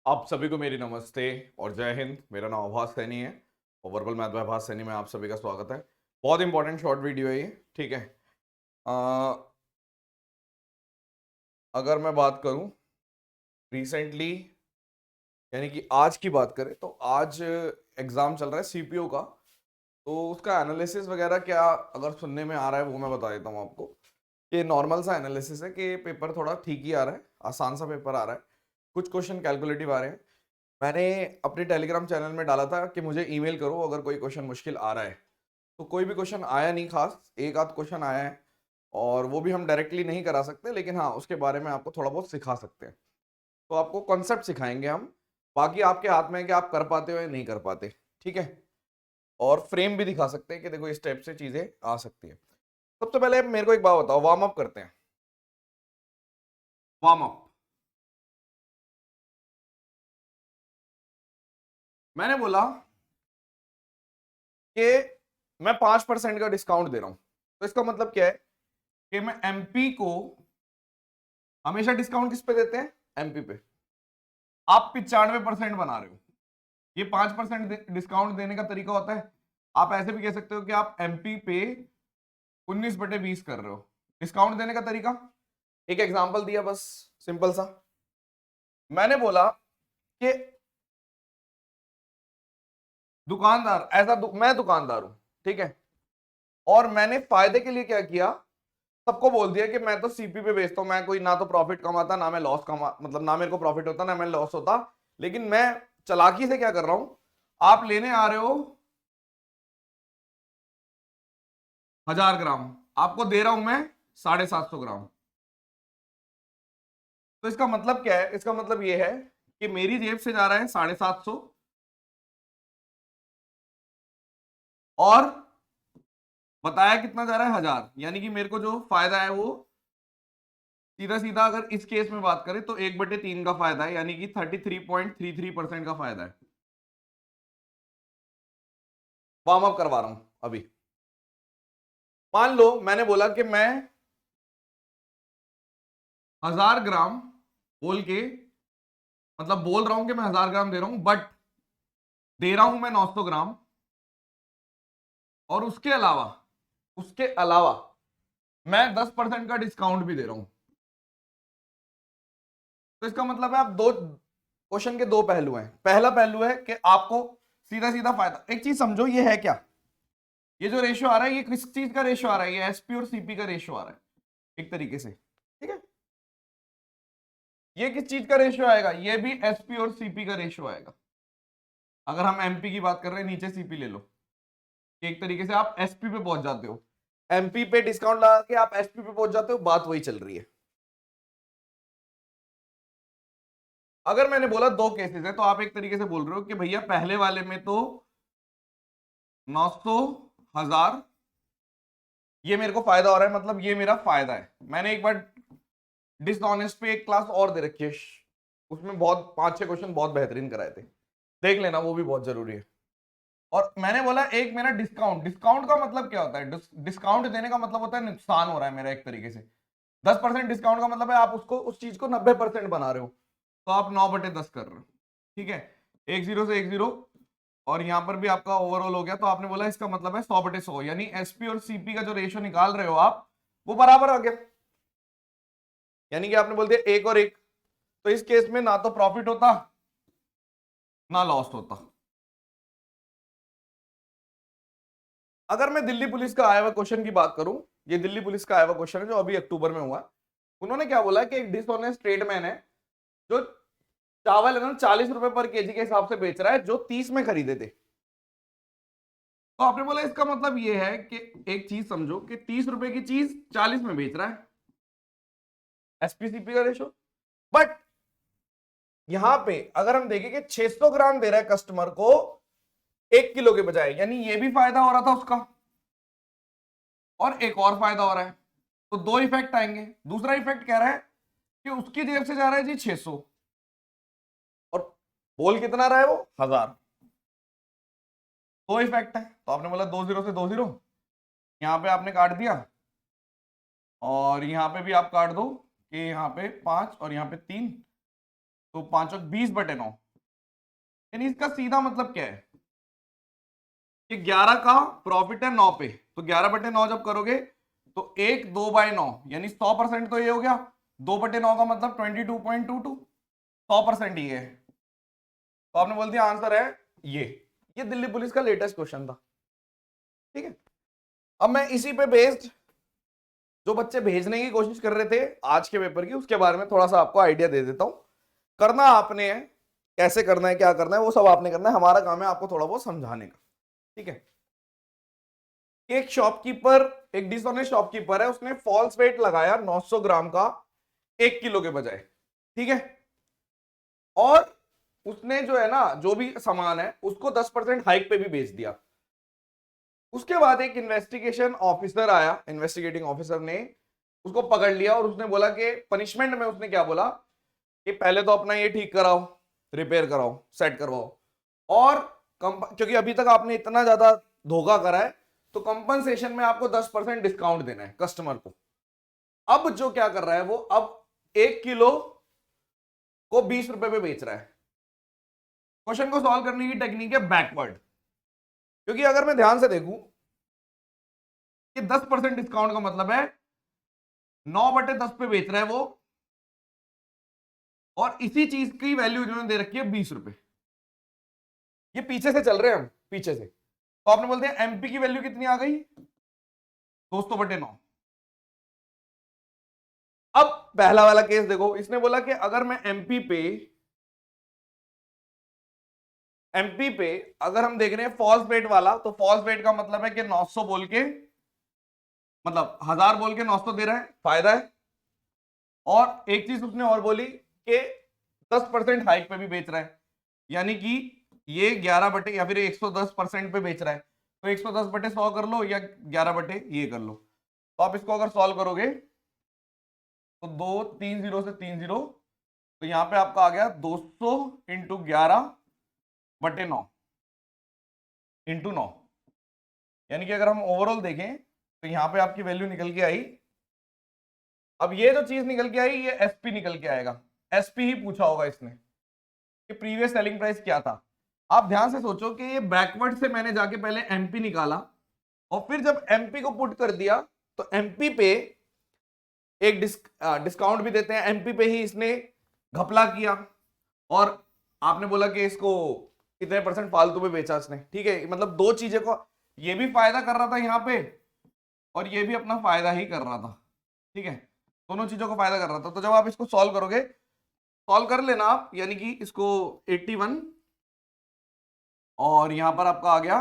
आप सभी को मेरी नमस्ते और जय हिंद। मेरा नाम आभास सैनी है और वर्बल मैथ बाय आभास सैनी में आप सभी का स्वागत है। बहुत इंपॉर्टेंट शॉर्ट वीडियो है ये, ठीक है। अगर मैं बात करूं रिसेंटली, यानी कि आज की बात करें तो आज एग्जाम चल रहा है सीपीओ का, तो उसका एनालिसिस वगैरह क्या अगर सुनने में आ रहा है वो मैं बता देता हूँ आपको कि नॉर्मल सा एनालिसिस है कि पेपर थोड़ा ठीक ही आ रहा है, आसान सा पेपर आ रहा है, कुछ क्वेश्चन कैलकुलेटिव आ रहे हैं। मैंने अपने टेलीग्राम चैनल में डाला था कि मुझे ईमेल करो अगर कोई क्वेश्चन मुश्किल आ रहा है, तो कोई भी क्वेश्चन आया नहीं, खास एक आध क्वेश्चन आया है और वो भी हम डायरेक्टली नहीं करा सकते, लेकिन हाँ उसके बारे में आपको थोड़ा बहुत सिखा सकते हैं। तो आपको कॉन्सेप्ट सिखाएंगे हम, बाकी आपके हाथ में है कि आप कर पाते हो या नहीं कर पाते, ठीक है। और फ्रेम भी दिखा सकते हैं कि देखो इस टाइप से चीजें आ सकती है। सबसे पहले मेरे को एक बात बताओ, वार्म अप करते हैं। वार्म अप, मैंने बोला कि मैं 5% का डिस्काउंट दे रहा हूं, तो इसका मतलब क्या है कि मैं एमपी को हमेशा डिस्काउंट किस पे देते हैं, एमपी पे। आप 95% बना रहे हो, ये 5% डिस्काउंट देने का तरीका होता है। आप ऐसे भी कह सकते हो कि आप एमपी पे 19/20 कर रहे हो। डिस्काउंट देने का तरीका, एक एग्जांपल दिया बस, सिंपल सा। मैंने बोला कि दुकानदार मैं दुकानदार हूं, ठीक है, और मैंने फायदे के लिए क्या किया, सबको बोल दिया कि मैं तो सीपी पे बेचता हूं, मैं कोई ना तो प्रॉफिट कमाता ना मैं लॉस कमा, मतलब ना मेरे को प्रॉफिट होता ना मैं लॉस होता, लेकिन मैं चालाकी से क्या कर रहा हूं, आप लेने आ रहे हो 1000 ग्राम, आपको दे रहा हूं मैं 750 ग्राम। तो इसका मतलब क्या है, इसका मतलब ये है कि मेरी जेब से जा रहा है 750 और बताया कितना जा रहा है 1000, यानी कि मेरे को जो फायदा है वो सीधा सीधा, अगर इस केस में बात करें तो 1/3 का फायदा है, यानी कि 33.33% का फायदा है। वार्म अप करवा रहा हूं अभी। मान लो मैंने बोला कि मैं 1000 ग्राम बोल के, मतलब बोल रहा हूं कि मैं 1000 ग्राम दे रहा हूं, बट दे रहा हूं मैं 900 ग्राम, और उसके अलावा मैं 10% का डिस्काउंट भी दे रहा हूं। तो इसका मतलब है आप दो क्वेश्चन के दो पहलू हैं। पहला पहलू है कि आपको सीधा सीधा फायदा, एक चीज समझो, ये है क्या, ये जो रेशियो आ रहा है ये किस चीज का रेशियो आ रहा है, ये एसपी और सीपी का रेशियो आ रहा है एक तरीके से, ठीक है। ये किस चीज का रेशियो आएगा, ये भी एसपी और सीपी का रेशियो आएगा। अगर हम एमपी की बात कर रहे हैं, नीचे सीपी ले लो, एक तरीके से आप एसपी पे पहुंच जाते हो, एमपी पे डिस्काउंट लगा के आप एसपी पे पहुंच जाते हो, बात वही चल रही है। अगर मैंने बोला दो केसेस है, तो आप एक तरीके से बोल रहे हो कि भैया पहले वाले में तो 900, 1000, ये मेरे को फायदा हो रहा है, मतलब ये मेरा फायदा है। मैंने एक बार डिसऑनेस्ट पे एक क्लास और दे रखी है, उसमें बहुत 5-6 क्वेश्चन बहुत बेहतरीन कराए थे, देख लेना, वो भी बहुत जरूरी है। और मैंने बोला एक मेरा डिस्काउंट, डिस्काउंट का मतलब क्या होता है, डिस्काउंट देने का मतलब होता है नुकसान हो रहा है मेरा एक तरीके से। 10% डिस्काउंट का मतलब है आप उसको, उस चीज को 90% बना रहे हो, तो आप 9/10 कर रहे हो, ठीक है। एक जीरो से एक जीरो, और यहां पर भी आपका ओवरऑल हो गया, तो आपने बोला इसका मतलब है 100/100, यानी एसपी और सीपी का जो रेशियो निकाल रहे हो आप, वो बराबर आ गया, यानी कि आपने बोल दिया एक और एक। तो इस केस में ना तो प्रॉफिट होता ना लॉस होता। अगर मैं दिल्ली पुलिस का आया हुआ क्वेश्चन की बात करूं, ये दिल्ली पुलिस का आया हुआ क्वेश्चन है जो अभी अक्टूबर में हुआ। उन्होंने क्या बोला कि एक डिसऑनेस्ट ट्रेडमैन है जो चावल है ना 40 रुपए पर केजी के हिसाब से बेच रहा है, जो 30 में खरीदे थे। तो आपने बोला इसका मतलब ये है कि एक चीज समझो कि 30 रुपए की चीज 40 में बेच रहा है, एसपीसीपी का रेशो। बट यहां पे अगर हम देखें कि 600 ग्राम दे रहा है कस्टमर को 1 किलो के बजाय, यानी ये भी फायदा हो रहा था उसका, और एक और फायदा हो रहा है। तो दो इफेक्ट आएंगे। दूसरा इफेक्ट कह रहा है कि उसकी जेब से जा रहा है जी 600, और बोल कितना रहा है वो 1000। दो इफेक्ट है, तो आपने बोला 2 जीरो से 2 जीरो, यहां पे आपने काट दिया, और यहां पे भी आप काट दो कि यहां पे 5 और यहां पे 3, तो 5/20/9, यानी इसका सीधा मतलब क्या है कि 11 का प्रॉफिट है 9 पे, तो 11/9 जब करोगे तो 1/2/9 यानी 100% तो ये हो गया, 2/9 का मतलब 22.22, 100% ये है। तो आपने बोल दिया आंसर है ये दिल्ली पुलिस का लेटेस्ट क्वेश्चन था। ठीक है, अब मैं इसी पे बेस्ड जो बच्चे भेजने की कोशिश कर रहे थे आज के पेपर की, उसके बारे में थोड़ा सा आपको आइडिया दे देता हूं। करना आपने है, कैसे करना है क्या करना है वो सब आपने करना है, हमारा काम है आपको थोड़ा बहुत समझाने का। ठीक है, एक शॉपकीपर, एक डिसऑनेस्ट शॉपकीपर है, उसने फॉल्स वेट लगाया 900 ग्राम का 1 किलो के बजाय। ठीक है, और उसने जो है ना जो भी सामान है उसको 10% हाइक पे भी बेच दिया। उसके बाद एक इन्वेस्टिगेशन ऑफिसर आया, इन्वेस्टिगेटिंग ऑफिसर ने उसको पकड़ लिया और उसने बोला कि पनिशमेंट में उसने क्या बोला कि पहले तो अपना ये ठीक कराओ, रिपेयर कराओ, सेट करवाओ, और क्योंकि अभी तक आपने इतना ज्यादा धोखा करा है तो कंपनसेशन में आपको 10% डिस्काउंट देना है कस्टमर को। अब जो क्या कर रहा है वो, अब 1 किलो को 20 रुपए पे बेच रहा है। क्वेश्चन को सॉल्व करने की टेक्निक है बैकवर्ड, क्योंकि अगर मैं ध्यान से देखूं कि 10% डिस्काउंट का मतलब है 9/10 पे बेच रहा है वो, और इसी चीज की वैल्यू इन्होंने दे रखी है 20 रुपए। ये पीछे से चल रहे हैं हम, पीछे से, तो आपने बोलते हैं एमपी की वैल्यू कितनी आ गई 200/9। अब पहला वाला केस देखो, इसने बोला कि अगर मैं एमपी पे अगर हम देख रहे हैं फॉल्स वेट वाला, तो फॉल्स वेट का मतलब है कि 900 बोल के, मतलब 1000 बोल के 900 दे रहा है, फायदा है। और एक चीज उसने और बोली कि 10% हाइक पे भी बेच रहा है, यानी कि ये 11 बटे या फिर 110% पे बेच रहा है, तो 110/100 कर लो या 11 बटे ये कर लो। तो आप इसको अगर सॉल्व करोगे तो 2 3 0 से 3 0, तो यहां पे आपका आ गया 200 इंटू 11/9 इंटू 9, यानी कि अगर हम ओवरऑल देखें तो यहां पे आपकी वैल्यू निकल के आई। अब ये जो चीज निकल के आई ये एसपी निकल के आएगा, एसपी ही पूछा होगा इसने कि प्रीवियस सेलिंग प्राइस क्या था। आप ध्यान से सोचो कि ये बैकवर्ड से मैंने जाके पहले एमपी निकाला और फिर जब एमपी को पुट कर दिया तो एमपी पे एक डिस्काउंट भी देते हैं, एमपी पे ही इसने घपला किया और आपने बोला कि इसको कितने % फालतू पे बेचा इसने। ठीक है, मतलब दो चीजें को, ये भी फायदा कर रहा था यहाँ पे और ये भी अपना फायदा ही कर रहा था। ठीक है, दोनों चीजों को फायदा कर रहा था। तो जब आप इसको सॉल्व करोगे, सॉल्व कर लेना आप, यानी कि इसको 81 और यहां पर आपका आ गया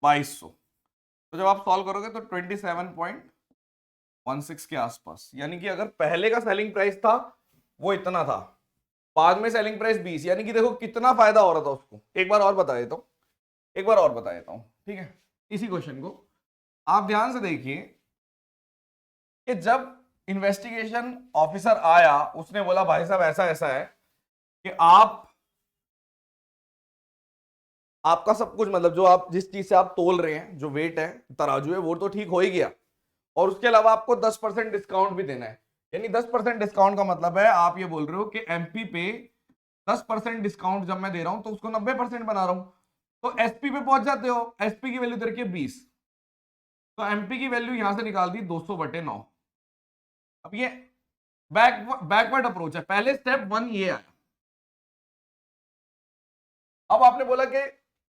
2200। तो जब आप सॉल्व करोगे तो 27.16 के आसपास, यानी कि अगर पहले का सेलिंग प्राइस था वो इतना था, बाद में सेलिंग प्राइस 20, यानी कि देखो कितना फायदा हो रहा था उसको। एक बार और बता देता हूं, एक बार और बता देता हूं। ठीक है, इसी क्वेश्चन को आप ध्यान से देखिए कि जब इन्वेस्टिगेशन ऑफिसर आया उसने बोला भाई साहब ऐसा ऐसा है कि आपका सब कुछ, मतलब जो आप जिस चीज से आप तोल रहे हैं, जो वेट है, तराजू है, वो तो ठीक हो ही गया, और उसके अलावा आपको 10% डिस्काउंट भी देना है। यानी 10% डिस्काउंट का मतलब है आप ये बोल रहे हो कि एमपी पे 10% डिस्काउंट जब मैं दे रहा हूं तो उसको 90% बना रहा हूं, तो एसपी पे पहुंच जाते हो। एसपी की वैल्यू दे रखी है 20, तो एमपी की वैल्यू यहां से निकाल दी 200/9। अब ये बैकवर्ड अप्रोच है, पहले स्टेप 1 ये आया। अब आपने बोला कि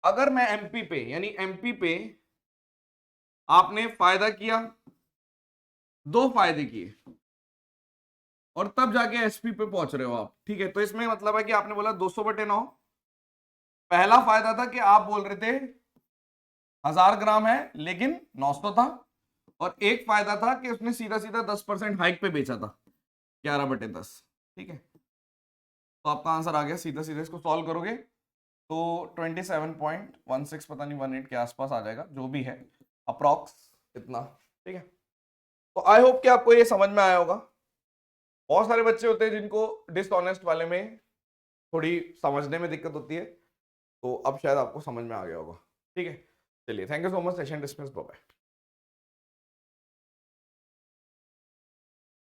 अगर मैं एमपी पे, यानी एमपी पे आपने फायदा किया, 2 फायदे किए और तब जाके एसपी पे पहुंच रहे हो आप। ठीक है, तो इसमें मतलब है कि आपने बोला 200/9, पहला फायदा था कि आप बोल रहे थे 1000 ग्राम है लेकिन 900 था, और एक फायदा था कि उसने सीधा सीधा 10% हाइक पे बेचा था 11/10। ठीक है, तो आपका आंसर आ गया, सीधा सीधा इसको सॉल्व करोगे तो 27.16 पता नहीं 18 के आसपास आ जाएगा, जो भी है अप्रॉक्स इतना। ठीक है, तो आई होप कि आपको ये समझ में आया होगा। बहुत सारे बच्चे होते हैं जिनको डिसऑनेस्ट वाले में थोड़ी समझने में दिक्कत होती है, तो अब शायद आपको समझ में आ गया होगा। ठीक है, चलिए, thank you so much, session dismiss, bye bye.